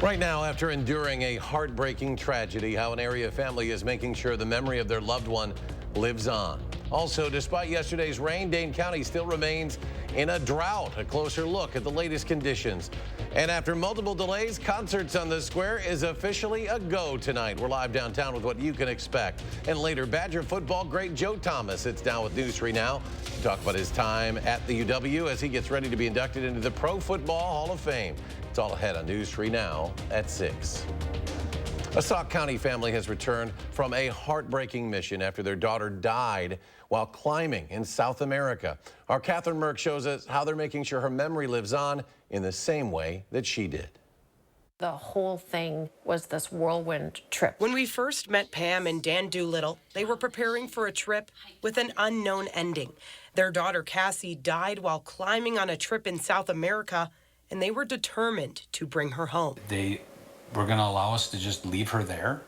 Right now, after enduring a heartbreaking tragedy, how an area family is making sure the memory of their loved one lives on. Also, despite yesterday's rain, Dane County still remains in a drought. A closer look at the latest conditions. And after multiple delays, Concerts on the Square is officially a go tonight. We're live downtown with what you can expect. And later, Badger football great Joe Thomas sits down with News 3 Now to talk about his time at the UW as he gets ready to be inducted into the Pro Football Hall of Fame. It's all ahead on News 3 Now at 6. A Sauk County family has returned from a heartbreaking mission after their daughter died while climbing in South America. Our Catherine Merck shows us how they're making sure her memory lives on in the same way that she did. The whole thing was this whirlwind trip. When we first met Pam and Dan Doolittle, they were preparing for a trip with an unknown ending. Their daughter Cassie died while climbing on a trip in South America, and they were determined to bring her home. They were going to allow us to just leave her there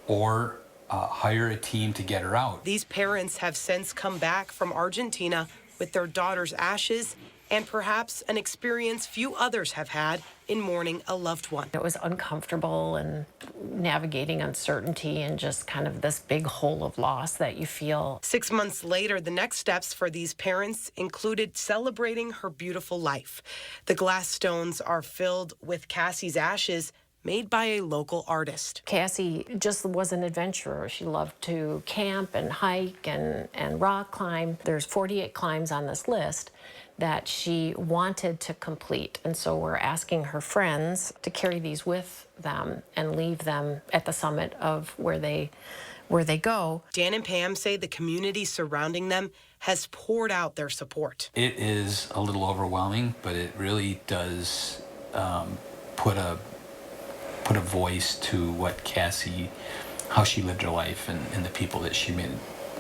or hire a team to get her out. These parents have since come back from Argentina with their daughter's ashes and perhaps an experience few others have had in mourning a loved one. It was uncomfortable and navigating uncertainty and just kind of this big hole of loss that you feel. 6 months later, the next steps for these parents included celebrating her beautiful life. The glass stones are filled with Cassie's ashes made by a local artist. Cassie just was an adventurer. She loved to camp and hike and rock climb. There's 48 climbs on this list that she wanted to complete. And so we're asking her friends to carry these with them and leave them at the summit of where they go. Dan and Pam say the community surrounding them has poured out their support. It is a little overwhelming, but it really does put a voice to what Cassie, how she lived her life and the people that she made,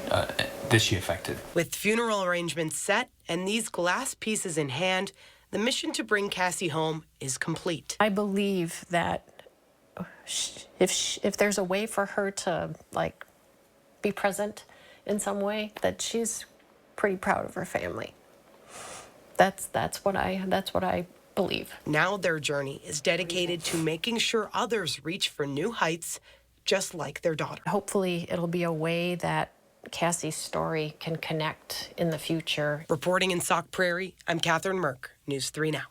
that she affected. With funeral arrangements set and these glass pieces in hand, the mission to bring Cassie home is complete. I believe that if there's a way for her to be present in some way, that she's pretty proud of her family. That's what I believe. Now their journey is dedicated to making sure others reach for new heights, just like their daughter. Hopefully it'll be a way that Cassie's story can connect in the future. Reporting in Sauk Prairie, I'm Catherine Merck, News 3 Now.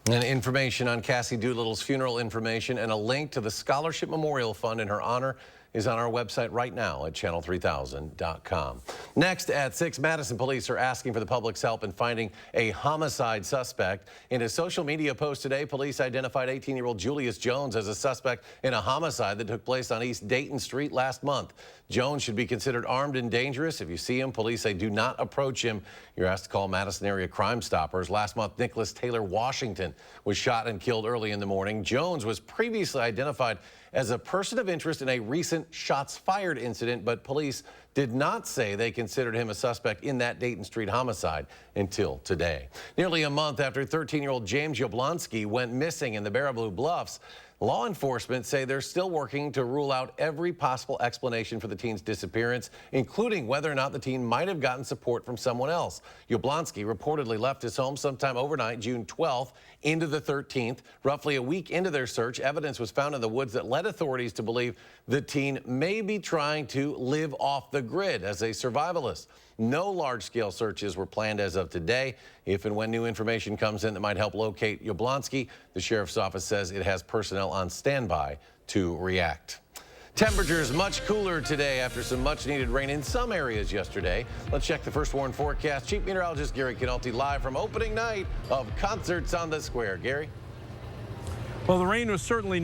And information on Cassie Doolittle's funeral information and a link to the Scholarship Memorial Fund in her honor is on our website right now at channel3000.com. Next at 6, Madison police are asking for the public's help in finding a homicide suspect. In a social media post today, police identified 18-year-old Julius Jones as a suspect in a homicide that took place on East Dayton Street last month. Jones should be considered armed and dangerous. If you see him, police say do not approach him. You're asked to call Madison area Crime Stoppers. Last month, Nicholas Taylor Washington was shot and killed early in the morning. Jones was previously identified as a person of interest in a recent shots fired incident, but police did not say they considered him a suspect in that Dayton Street homicide until today. Nearly a month after 13-year-old James Jablonski went missing in the Baraboo Bluffs, law enforcement say they're still working to rule out every possible explanation for the teen's disappearance, including whether or not the teen might have gotten support from someone else. Jablonski reportedly left his home sometime overnight, June 12th, into the 13th. Roughly a week into their search, evidence was found in the woods that led authorities to believe the teen may be trying to live off the grid as a survivalist. No large-scale searches were planned as of today. If and when new information comes in that might help locate Jablonski, the sheriff's office says it has personnel on standby to react. Temperatures much cooler today after some much-needed rain in some areas yesterday. Let's check the first warn forecast. Chief Meteorologist Gary Canalti live from opening night of Concerts on the Square. Gary? Well, the rain was certainly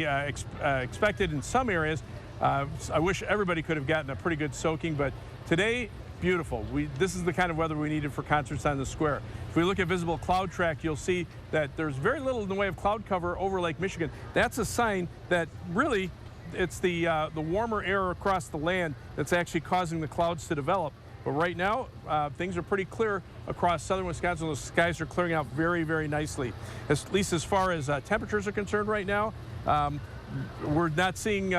expected in some areas. I wish everybody could have gotten a pretty good soaking, but today, beautiful. This is the kind of weather we needed for Concerts on the Square. If we look at visible cloud track, you'll see that there's very little in the way of cloud cover over Lake Michigan. That's a sign that really it's the warmer air across the land that's actually causing the clouds to develop. But right now, things are pretty clear across southern Wisconsin. The skies are clearing out very, very nicely. At least as far as temperatures are concerned right now, we're not seeing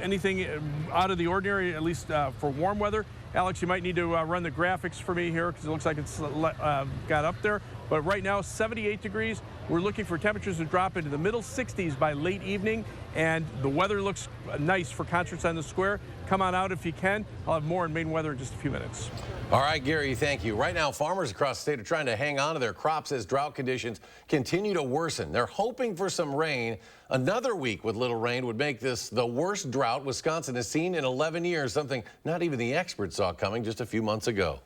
anything out of the ordinary, at least for warm weather. Alex, you might need to run the graphics for me here because it looks like it's got up there. but right now 78 degrees. We're looking for temperatures to drop into the middle 60s by late evening, and the weather looks nice for concerts on the square. Come on out if you can. I'll have more on Maine weather in just a few minutes. All right, Gary, thank you. Right now, farmers across the state are trying to hang on to their crops as drought conditions continue to worsen. They're hoping for some rain. Another week with little rain would make this the worst drought Wisconsin has seen in 11 years, something not even the experts saw coming just a few months ago.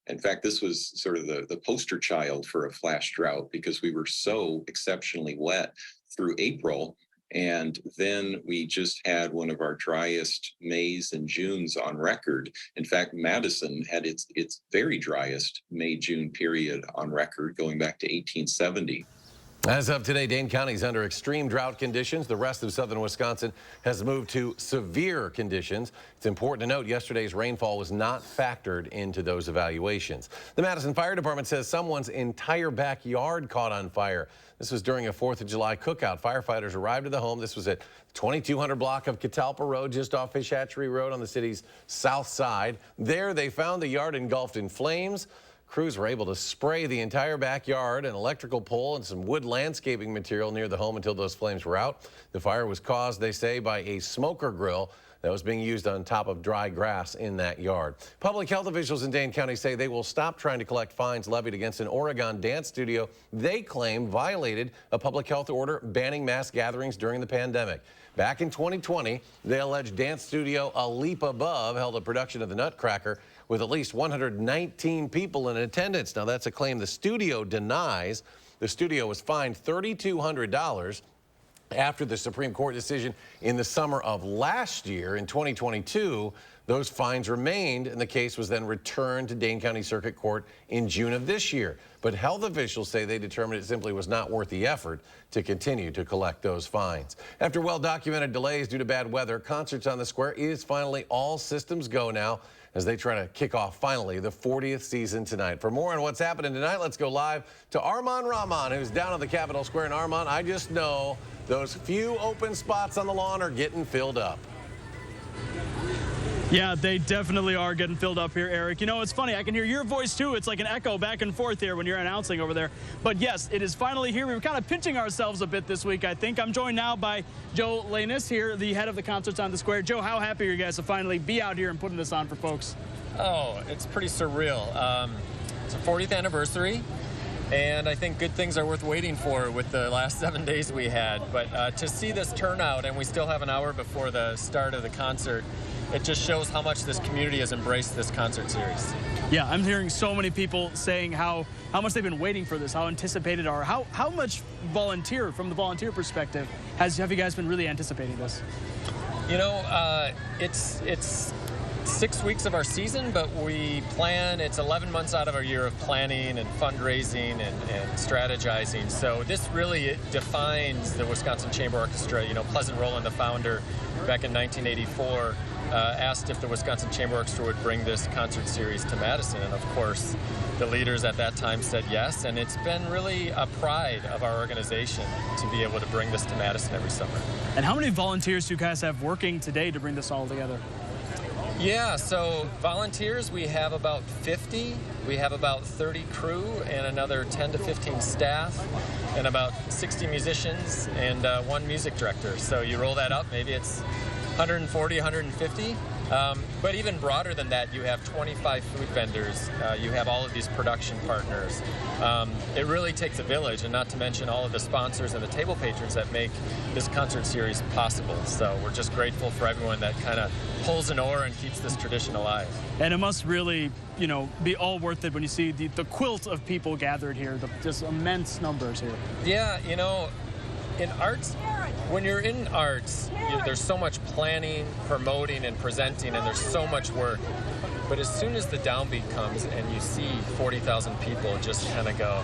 In fact, this was sort of the poster child for a flash drought because we were so exceptionally wet through April. And then we just had one of our driest Mays and Junes on record. In fact, Madison had its very driest May-June period on record going back to 1870. As of today, Dane County is under extreme drought conditions. The rest of southern Wisconsin has moved to severe conditions. It's important to note yesterday's rainfall was not factored into those evaluations. The Madison Fire Department says someone's entire backyard caught on fire. This was during a 4th of July cookout. Firefighters arrived at the home. This was at 2200 block of Catalpa Road, just off Fish Hatchery Road on the city's south side. There, they found the yard engulfed in flames. Crews were able to spray the entire backyard, an electrical pole, and some wood landscaping material near the home until those flames were out. The fire was caused, they say, by a smoker grill that was being used on top of dry grass in that yard. Public health officials in Dane County say they will stop trying to collect fines levied against an Oregon dance studio they claim violated a public health order banning mass gatherings during the pandemic. Back in 2020, they alleged dance studio A Leap Above held a production of the Nutcracker with at least 119 people in attendance. Now, that's a claim the studio denies. The studio was fined $3,200 after the Supreme Court decision in the summer of last year. In 2022, those fines remained, and the case was then returned to Dane County Circuit Court in June of this year. But health officials say they determined it simply was not worth the effort to continue to collect those fines. After well-documented delays due to bad weather, Concerts on the Square is finally all systems go now as they try to kick off finally the 40th season tonight. For more on what's happening tonight, let's go live to Armand Rahman, who's down on the Capitol Square. And Armand, I just know those few open spots on the lawn are getting filled up. Yeah, they definitely are getting filled up here, Eric. You know, it's funny. I can hear your voice, too. It's like an echo back and forth here when you're announcing over there. But, yes, it is finally here. We were kind of pinching ourselves a bit this week, I think. I'm joined now by Joe Lanus here, the head of the Concerts on the Square. Joe, how happy are you guys to finally be out here and putting this on for folks? Oh, it's pretty surreal. It's a 40th anniversary, and I think good things are worth waiting for with the last 7 days we had. But to see this turnout, and we still have an hour before the start of the concert, it just shows how much this community has embraced this concert series. Yeah, I'm hearing so many people saying how much they've been waiting for this, how anticipated are, how much volunteer, from the volunteer perspective, have you guys been really anticipating this? You know, it's 6 weeks of our season, but we plan, it's 11 months out of our year of planning and fundraising and strategizing. So this really defines the Wisconsin Chamber Orchestra. You know, Pleasant Rowland, the founder, back in 1984, asked if the Wisconsin Chamber Orchestra would bring this concert series to Madison. And of course, the leaders at that time said yes. And it's been really a pride of our organization to be able to bring this to Madison every summer. And how many volunteers do you guys have working today to bring this all together? Yeah, so volunteers, we have about 50. We have about 30 crew and another 10 to 15 staff and about 60 musicians and one music director. So you roll that up, maybe it's 140, 150. But even broader than that, you have 25 food vendors. You have all of these production partners. It really takes a village, and not to mention all of the sponsors and the table patrons that make this concert series possible. So we're just grateful for everyone that kind of pulls an oar and keeps this tradition alive. And it must really, you know, be all worth it when you see the quilt of people gathered here, just immense numbers here. Yeah, you know, in arts, when you're in arts, there's so much planning, promoting, and presenting, and there's so much work. But as soon as the downbeat comes and you see 40,000 people just kind of go,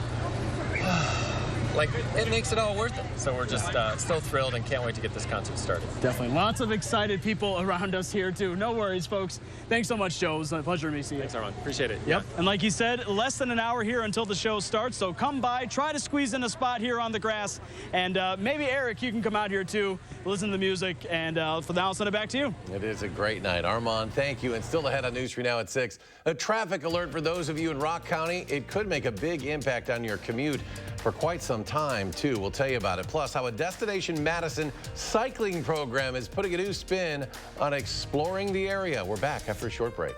like, it makes it all worth it. So we're just so thrilled and can't wait to get this concert started. Definitely. Lots of excited people around us here, too. No worries, folks. Thanks so much, Joe. It was a pleasure to meet you. Thanks, Armand. Appreciate it. Yep. And like he said, less than an hour here until the show starts. So come by, try to squeeze in a spot here on the grass. And maybe, Eric, you can come out here, too, listen to the music. And for now, I'll send it back to you. It is a great night. Armand, thank you. And still ahead on News 3 Now at 6. A traffic alert for those of you in Rock County. It could make a big impact on your commute for quite some time, too. We'll tell you about it. Plus, how a Destination Madison cycling program is putting a new spin on exploring the area. We're back after a short break.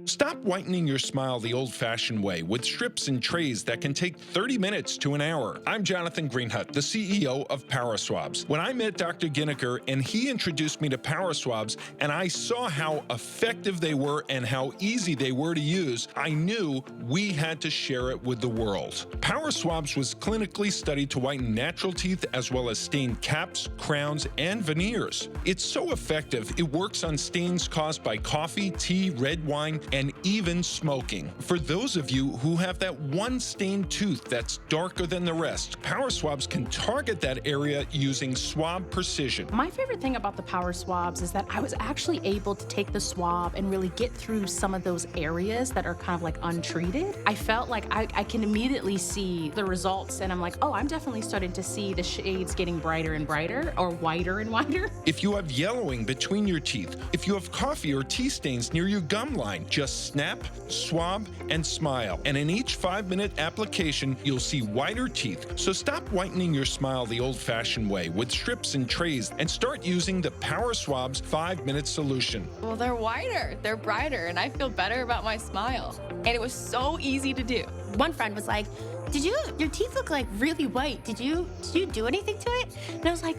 Stop whitening your smile the old-fashioned way with strips and trays that can take 30 minutes to an hour. I'm Jonathan Greenhut, the CEO of Power Swabs. When I met Dr. Ginniker and he introduced me to Power Swabs and I saw how effective they were and how easy they were to use, I knew we had to share it with the world. Power Swabs was clinically studied to whiten natural teeth as well as stain caps, crowns, and veneers. It's so effective, it works on stains caused by coffee, tea, red wine, and even smoking. For those of you who have that one stained tooth that's darker than the rest, Power Swabs can target that area using swab precision. My favorite thing about the Power Swabs is that I was actually able to take the swab and really get through some of those areas that are kind of like untreated. I felt like I can immediately see the results, and I'm like, oh, I'm definitely starting to see the shades getting brighter and brighter, or whiter and whiter. If you have yellowing between your teeth, if you have coffee or tea stains near your gum line, just snap, swab, and smile. And in each 5-minute application, you'll see whiter teeth. So stop whitening your smile the old-fashioned way with strips and trays and start using the Power Swabs 5-minute solution. Well, they're whiter, they're brighter, and I feel better about my smile. And it was so easy to do. One friend was like, your teeth look like really white. Did you do anything to it? And I was like,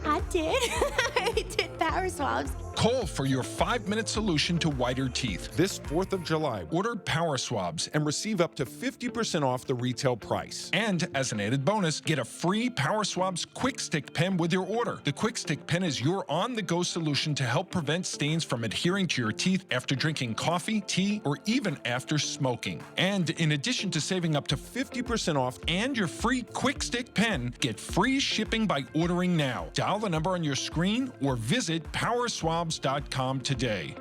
I did. I did Power Swabs. Call for your 5-minute solution to whiter teeth. This 4th of July, order Power Swabs and receive up to 50% off the retail price. And as an added bonus, get a free Power Swabs Quick Stick pen with your order. The Quick Stick pen is your on-the-go solution to help prevent stains from adhering to your teeth after drinking coffee, tea, or even after smoking. And in addition to saving up to 50% off and your free Quick Stick pen, get free shipping by ordering now. Dial the number on your screen or visit PowerSwabs.com today.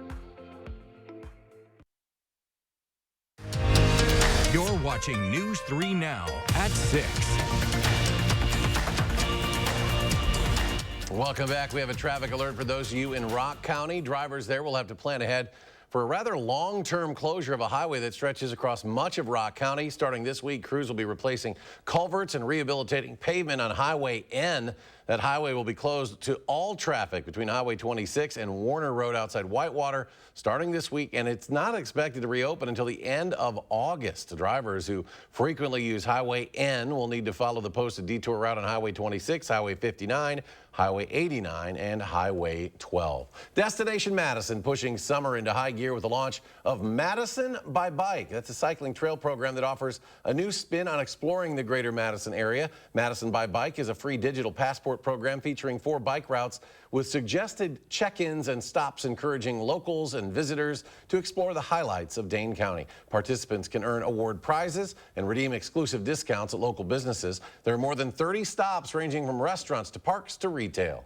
You're watching News 3 Now at 6. Welcome back. We have a traffic alert for those of you in Rock County. Drivers there will have to plan ahead for a rather long-term closure of a highway that stretches across much of Rock County. Starting this week, crews will be replacing culverts and rehabilitating pavement on Highway N. That highway will be closed to all traffic between Highway 26 and Warner Road outside Whitewater starting this week, and it's not expected to reopen until the end of August. Drivers who frequently use Highway N will need to follow the posted detour route on Highway 26, Highway 59, Highway 89, and Highway 12. Destination Madison pushing summer into high gear with the launch of Madison by Bike. That's a cycling trail program that offers a new spin on exploring the greater Madison area. Madison by Bike is a free digital passport program featuring 4 bike routes with suggested check-ins and stops encouraging locals and visitors to explore the highlights of Dane County. Participants can earn award prizes and redeem exclusive discounts at local businesses. There are more than 30 stops ranging from restaurants to parks to retail.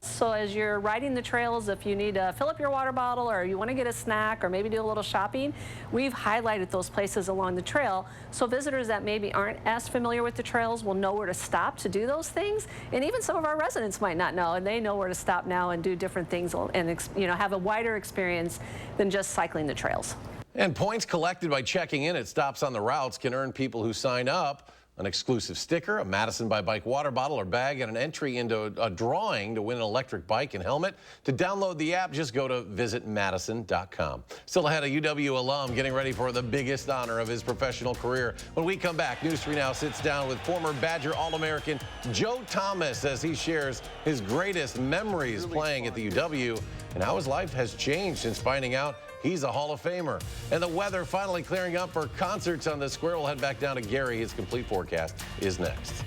So as you're riding the trails, if you need to fill up your water bottle or you want to get a snack or maybe do a little shopping, we've highlighted those places along the trail so visitors that maybe aren't as familiar with the trails will know where to stop to do those things. And even some of our residents might not know, and they know where to stop now and do different things and have a wider experience than just cycling the trails. And points collected by checking in at stops on the routes can earn people who sign up an exclusive sticker, a Madison by Bike water bottle or bag, and an entry into a drawing to win an electric bike and helmet. To download the app, just go to visitmadison.com. Still ahead, a UW alum getting ready for the biggest honor of his professional career. When we come back, News 3 Now sits down with former Badger All-American Joe Thomas as he shares his greatest memories playing at the UW and how his life has changed since finding out he's a Hall of Famer. And the weather finally clearing up for concerts on the square. We'll head back down to Gary. His complete forecast is next.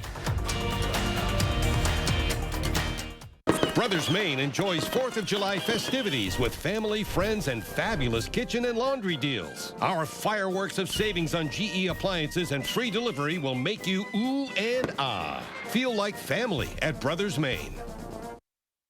Brothers Maine enjoys 4th of July festivities with family, friends, and fabulous kitchen and laundry deals. Our fireworks of savings on GE appliances and free delivery will make you ooh and ah. Feel like family at Brothers Maine.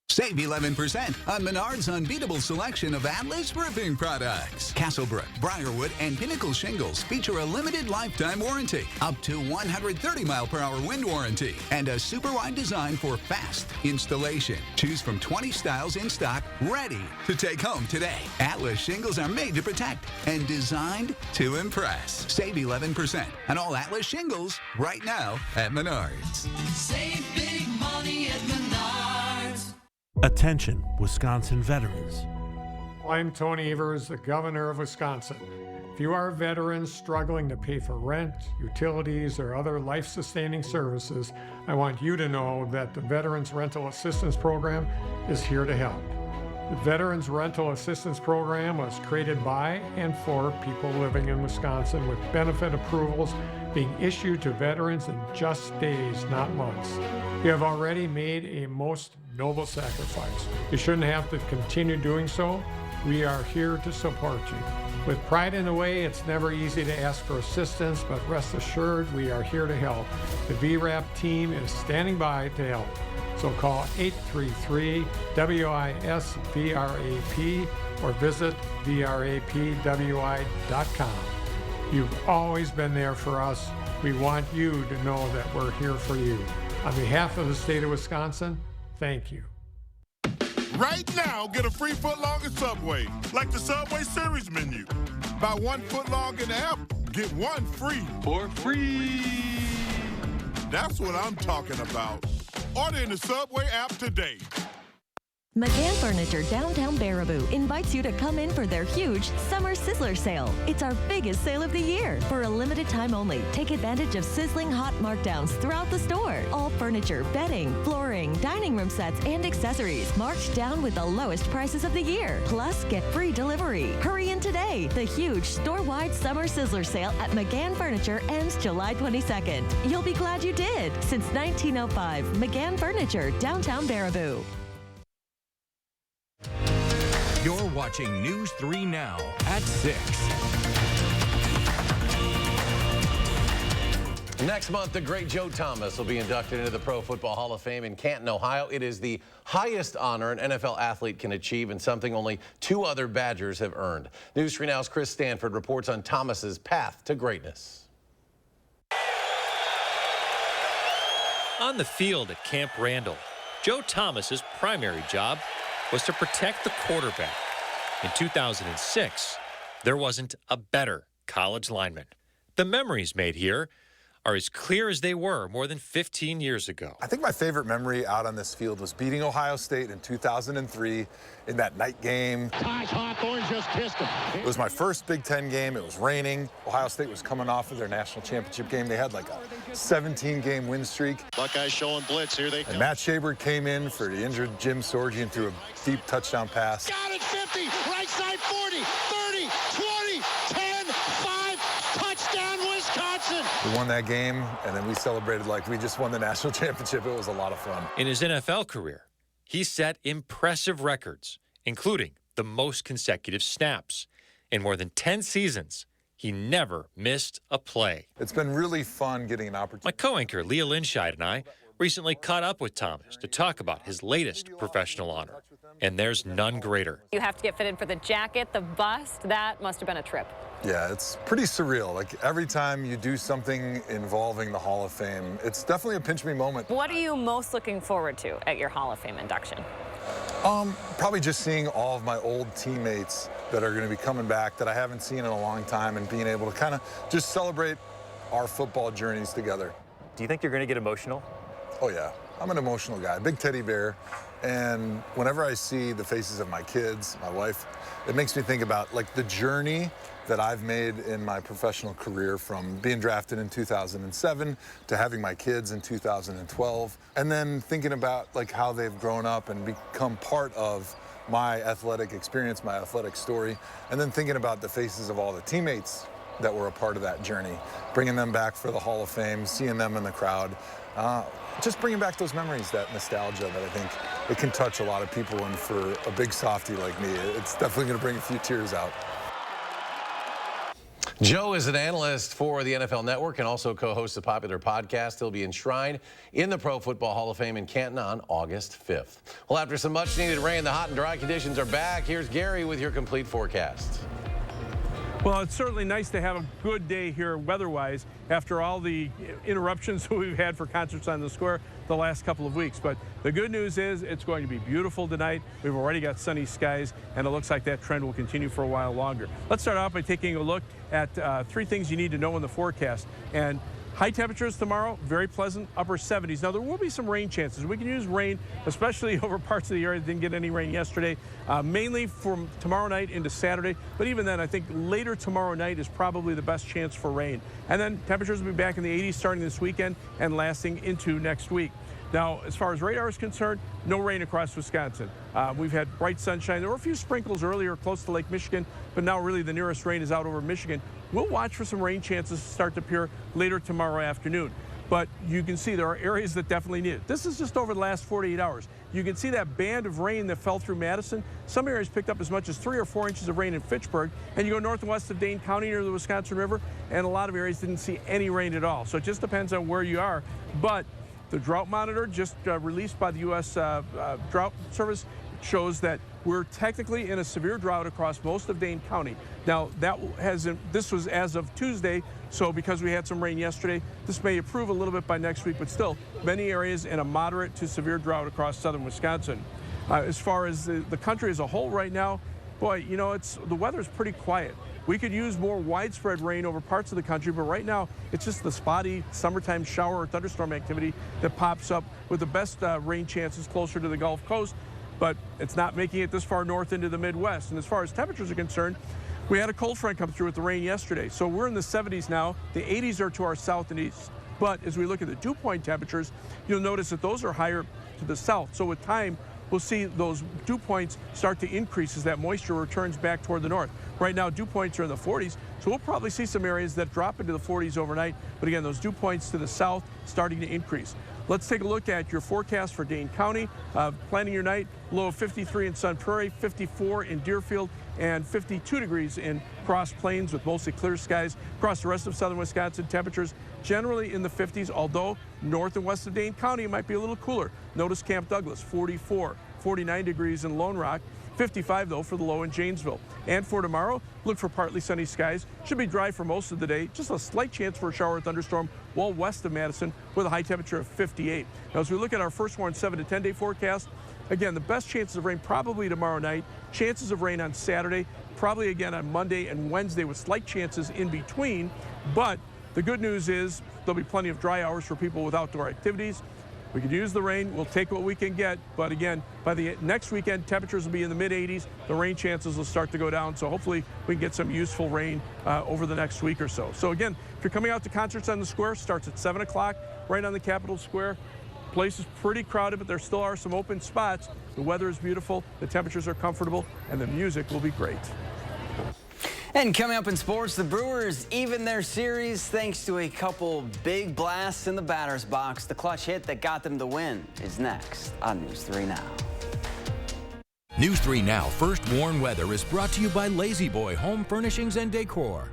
Save 11% on Menard's unbeatable selection of Atlas roofing products. Castlebrook, Briarwood, and Pinnacle shingles feature a limited lifetime warranty, up to 130-mile-per-hour wind warranty, and a super wide design for fast installation. Choose from 20 styles in stock, ready to take home today. Atlas shingles are made to protect and designed to impress. Save 11% on all Atlas shingles right now at Menard's. Save big money at Menards. Attention, Wisconsin veterans. I'm Tony Evers, the governor of Wisconsin. If you are a veteran struggling to pay for rent, utilities, or other life-sustaining services, I want you to know that the Veterans Rental Assistance Program is here to help. The Veterans Rental Assistance Program was created by and for people living in Wisconsin, with benefit approvals being issued to veterans in just days, not months. You have already made a most noble sacrifice. You shouldn't have to continue doing so. We are here to support you. With pride in the way, it's never easy to ask for assistance, but rest assured we are here to help. The VRAP team is standing by to help. So call 833-WISC-VRAP or visit vrapwi.com. You've always been there for us. We want you to know that we're here for you. On behalf of the state of Wisconsin, thank you. Right now, get a free footlong at Subway, like the Subway Series menu. Buy 1 footlong in the app, get 1 free. For free. That's what I'm talking about. Order in the Subway app today. McGann Furniture Downtown Baraboo invites you to come in for their huge Summer Sizzler Sale. It's our biggest sale of the year. For a limited time only, take advantage of sizzling hot markdowns throughout the store. All furniture, bedding, flooring, dining room sets, and accessories marked down with the lowest prices of the year. Plus, get free delivery. Hurry in today. The huge store-wide Summer Sizzler Sale at McGann Furniture ends July 22nd. You'll be glad you did. Since 1905, McGann Furniture, Downtown Baraboo. You're watching News 3 Now at 6. Next month, the great Joe Thomas will be inducted into the Pro Football Hall of Fame in Canton, Ohio. It is the highest honor an NFL athlete can achieve and something only 2 other Badgers have earned. News 3 Now's Chris Stanford reports on Thomas's path to greatness. On the field at Camp Randall, Joe Thomas's primary job was to protect the quarterback. In 2006, there wasn't a better college lineman. The memories made here are as clear as they were more than 15 years ago. I think my favorite memory out on this field was beating Ohio State in 2003 in that night game. Josh Hawthorne just kissed him. It was my first Big Ten game. It was raining. Ohio State was coming off of their national championship game. They had like a 17-game win streak. Buckeyes showing blitz. Here they come. And Matt Shaber came in for the injured Jim Sorgi and threw a deep touchdown pass. Got it, 50, right side 40, 30, 20, 10, 5, touchdown Wisconsin. We won that game, and then we celebrated like we just won the national championship. It was a lot of fun. In his NFL career, he set impressive records, including the most consecutive snaps. In more than 10 seasons, he never missed a play. It's been really fun getting an opportunity. My co-anchor, Leah Linscheid, and I recently caught up with Thomas to talk about his latest professional honor. And there's none greater. You have to get fitted for the jacket, the bust. That must have been a trip. Yeah, it's pretty surreal. Like every time you do something involving the Hall of Fame, it's definitely a pinch me moment. What are you most looking forward to at your Hall of Fame induction? Probably just seeing all of my old teammates that are going to be coming back that I haven't seen in a long time and being able to kind of just celebrate our football journeys together. Do you think you're going to get emotional? Oh, yeah. I'm an emotional guy, big teddy bear. And whenever I see the faces of my kids, my wife, it makes me think about like the journey that I've made in my professional career, from being drafted in 2007 to having my kids in 2012, and then thinking about like how they've grown up and become part of my athletic experience, my athletic story, and then thinking about the faces of all the teammates that were a part of that journey, bringing them back for the Hall of Fame, seeing them in the crowd. just bringing back those memories, that nostalgia that I think it can touch a lot of people. And for a big softie like me, it's definitely going to bring a few tears out. Joe is an analyst for the NFL Network and also co-hosts a popular podcast. He'll be enshrined in the Pro Football Hall of Fame in Canton on August 5th. Well, after some much-needed rain, the hot and dry conditions are back. Here's Gary with your complete forecast. Well, it's certainly nice to have a good day here weather-wise after all the interruptions we've had for concerts on the square the last couple of weeks. But the good news is it's going to be beautiful tonight. We've already got sunny skies, and it looks like that trend will continue for a while longer. Let's start off by taking a look at 3 things you need to know in the forecast. And high temperatures tomorrow, very pleasant, upper 70s. Now, there will be some rain chances. We can use rain, especially over parts of the area that didn't get any rain yesterday, mainly from tomorrow night into Saturday. But even then, I think later tomorrow night is probably the best chance for rain. And then temperatures will be back in the 80s starting this weekend and lasting into next week. Now, as far as radar is concerned, no rain across Wisconsin. We've had bright sunshine. There were a few sprinkles earlier close to Lake Michigan, but now really the nearest rain is out over Michigan. We'll watch for some rain chances to start to appear later tomorrow afternoon. But you can see there are areas that definitely need it. This is just over the last 48 hours. You can see that band of rain that fell through Madison. Some areas picked up as much as 3 or 4 inches of rain in Fitchburg. And you go north and west of Dane County near the Wisconsin River, and a lot of areas didn't see any rain at all. So it just depends on where you are. But the drought monitor just released by the U.S. Drought Service shows that we're technically in a severe drought across most of Dane County. Now, this was as of Tuesday, so because we had some rain yesterday, this may improve a little bit by next week, but still, many areas in a moderate to severe drought across southern Wisconsin. As far as the country as a whole right now, boy, you know, the weather's pretty quiet. We could use more widespread rain over parts of the country, but right now it's just the spotty summertime shower or thunderstorm activity that pops up with the best rain chances closer to the Gulf Coast, but it's not making it this far north into the Midwest. And as far as temperatures are concerned, we had a cold front come through with the rain yesterday. So we're in the 70s now. The 80s are to our south and east. But as we look at the dew point temperatures, you'll notice that those are higher to the south. So with time, we'll see those dew points start to increase as that moisture returns back toward the north. Right now, dew points are in the 40s, so we'll probably see some areas that drop into the 40s overnight. But again, those dew points to the south starting to increase. Let's take a look at your forecast for Dane County. Planning your night, low of 53 in Sun Prairie, 54 in Deerfield, and 52 degrees in Cross Plains with mostly clear skies. Across the rest of southern Wisconsin, temperatures generally in the 50s, although north and west of Dane County might be a little cooler. Notice Camp Douglas, 44, 49 degrees in Lone Rock. 55, though, for the low in Janesville. And for tomorrow, look for partly sunny skies. Should be dry for most of the day. Just a slight chance for a shower or thunderstorm well west of Madison with a high temperature of 58. Now, as we look at our first warned 7 to 10 day forecast, again, the best chances of rain probably tomorrow night. Chances of rain on Saturday, probably again on Monday and Wednesday with slight chances in between. But the good news is there'll be plenty of dry hours for people with outdoor activities. We could use the rain. We'll take what we can get. But again, by the next weekend, temperatures will be in the mid-80s. The rain chances will start to go down. So hopefully we can get some useful rain over the next week or so. So again, if you're coming out to concerts on the square, starts at 7 o'clock right on the Capitol Square. Place is pretty crowded, but there still are some open spots. The weather is beautiful. The temperatures are comfortable, and the music will be great. And coming up in sports, the Brewers even their series thanks to a couple big blasts in the batter's box. The clutch hit that got them the win is next on News 3 Now. News 3 Now First Warn Weather is brought to you by Lazy Boy Home Furnishings and Decor.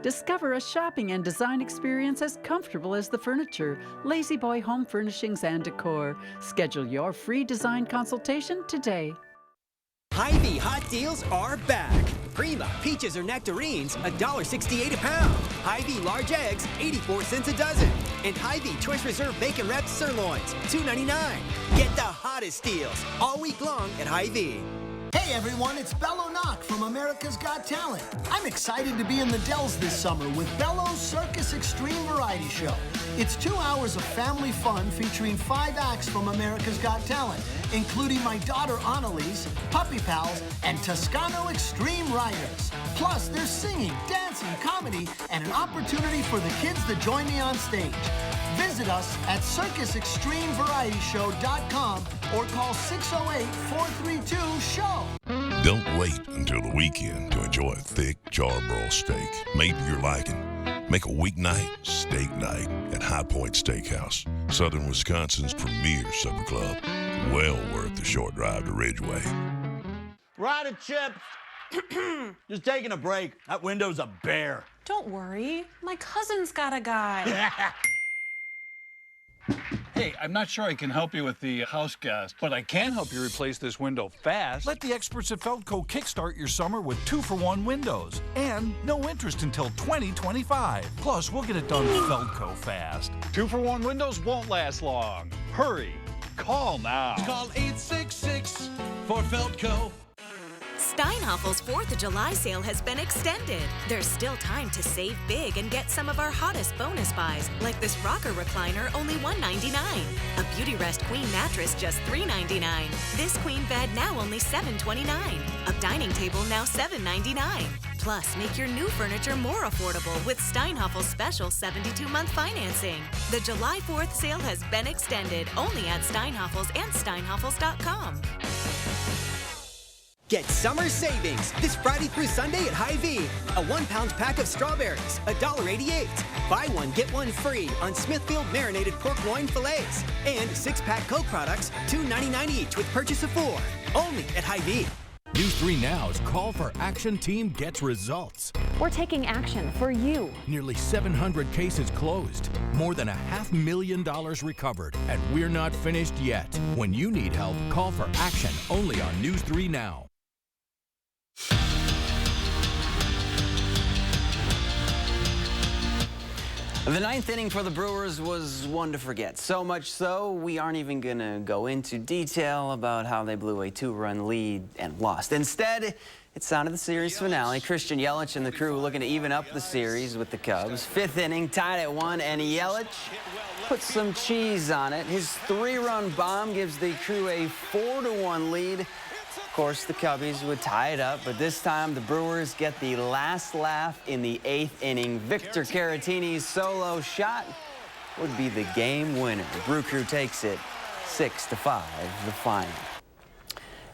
Discover a shopping and design experience as comfortable as the furniture. Lazy Boy Home Furnishings and Decor. Schedule your free design consultation today. Hy-Vee hot deals are back. Prima peaches or nectarines, $1.68 a pound. Hy-Vee large eggs, 84 cents a dozen. And Hy-Vee Choice Reserve Bacon Wrapped Sirloins, $2.99. Get the hottest deals all week long at Hy-Vee. Hey everyone, it's Bello Knock from America's Got Talent. I'm excited to be in the Dells this summer with Bello's Circus Extreme Variety Show. It's 2 hours of family fun featuring 5 acts from America's Got Talent, including my daughter Annalise, Puppy Pals, and Toscano Extreme Riders. Plus, there's singing, dancing, comedy, and an opportunity for the kids to join me on stage. Visit us at circusextremevarietyshow.com or call 608-432-SHOW. Don't wait until the weekend to enjoy a thick charbroiled steak made to your liking. Make a weeknight steak night at High Point Steakhouse, Southern Wisconsin's premier supper club. Well worth the short drive to Ridgeway. Rider Chips. Just taking a break. That window's a bear. Don't worry. My cousin's got a guy. Hey, I'm not sure I can help you with the house gas, but I can help you replace this window fast. Let the experts at Feldco kickstart your summer with 2-for-1 windows and no interest until 2025. Plus, we'll get it done Feldco fast. 2-for-1 windows won't last long. Hurry. Call now. Call 866 for Feldco. Steinhaffel's 4th of July sale has been extended. There's still time to save big and get some of our hottest bonus buys, like this rocker recliner, only $199. A Beauty Rest Queen mattress, just $399. This queen bed, now only $729. A dining table, now $799. Plus, make your new furniture more affordable with Steinhaffel's special 72-month financing. The July 4th sale has been extended, only at Steinhaffel's and steinhaffels.com. Get summer savings this Friday through Sunday at Hy-Vee. A 1-pound pack of strawberries, $1.88. Buy one, get one free on Smithfield marinated pork loin fillets. And 6-pack Coke products, $2.99 each with purchase of 4. Only at Hy-Vee. News 3 Now's Call for Action team gets results. We're taking action for you. Nearly 700 cases closed, more than $500,000 recovered, and we're not finished yet. When you need help, call for action only on News 3 Now. The 9th inning for the Brewers was one to forget. So much so, we aren't even going to go into detail about how they blew a 2-run lead and lost. Instead, it's on to the series finale. Christian Yelich and the crew looking to even up the series with the Cubs. 5th inning, tied at 1, and Yelich put some cheese on it. His 3-run bomb gives the crew a 4-1 lead. Of course, the Cubbies would tie it up, but this time the Brewers get the last laugh in the 8th inning. Victor Caratini's solo shot would be the game winner. The Brew Crew takes it 6-5, the final.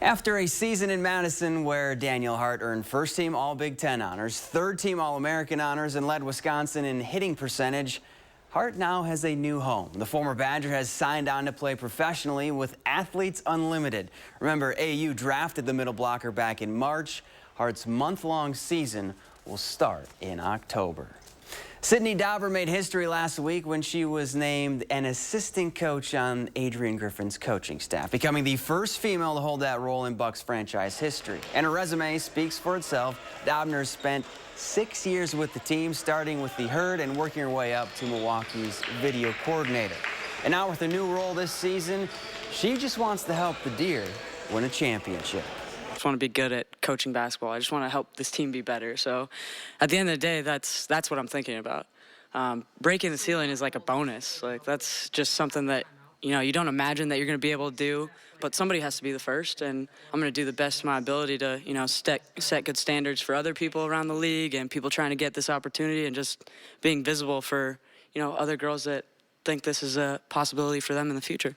After a season in Madison where Daniel Hart earned first-team All-Big Ten honors, third-team All-American honors, and led Wisconsin in hitting percentage, Hart now has a new home. The former Badger has signed on to play professionally with Athletes Unlimited. Remember, AU drafted the middle blocker back in March. Hart's month-long season will start in October. Sydney Dauber made history last week when she was named an assistant coach on Adrian Griffin's coaching staff, becoming the first female to hold that role in Bucks franchise history. And her resume speaks for itself. Daubner spent 6 years with the team, starting with the Herd and working her way up to Milwaukee's video coordinator. And now with a new role this season, she just wants to help the Deer win a championship. I just want to be good at coaching basketball. I just want to help this team be better. So at the end of the day, that's what I'm thinking about. Breaking the ceiling is like a bonus. Like, that's just something that, you don't imagine that you're going to be able to do, but somebody has to be the first, and I'm going to do the best of my ability to, set good standards for other people around the league and people trying to get this opportunity, and just being visible for, other girls that think this is a possibility for them in the future.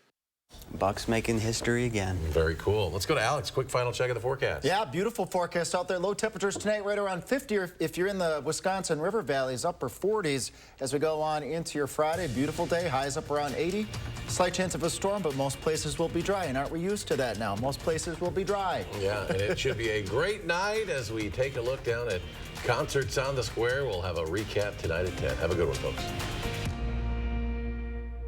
Bucks making history again. Very cool. Let's go to Alex. Quick final check of the forecast. Yeah, beautiful forecast out there. Low temperatures tonight right around 50. If you're in the Wisconsin River Valleys, upper 40s as we go on into your Friday. Beautiful day. Highs up around 80. Slight chance of a storm, but most places will be dry. And aren't we used to that now? Most places will be dry. Yeah, and it should be a great night as we take a look down at concerts on the square. We'll have a recap tonight at 10. Have a good one, folks.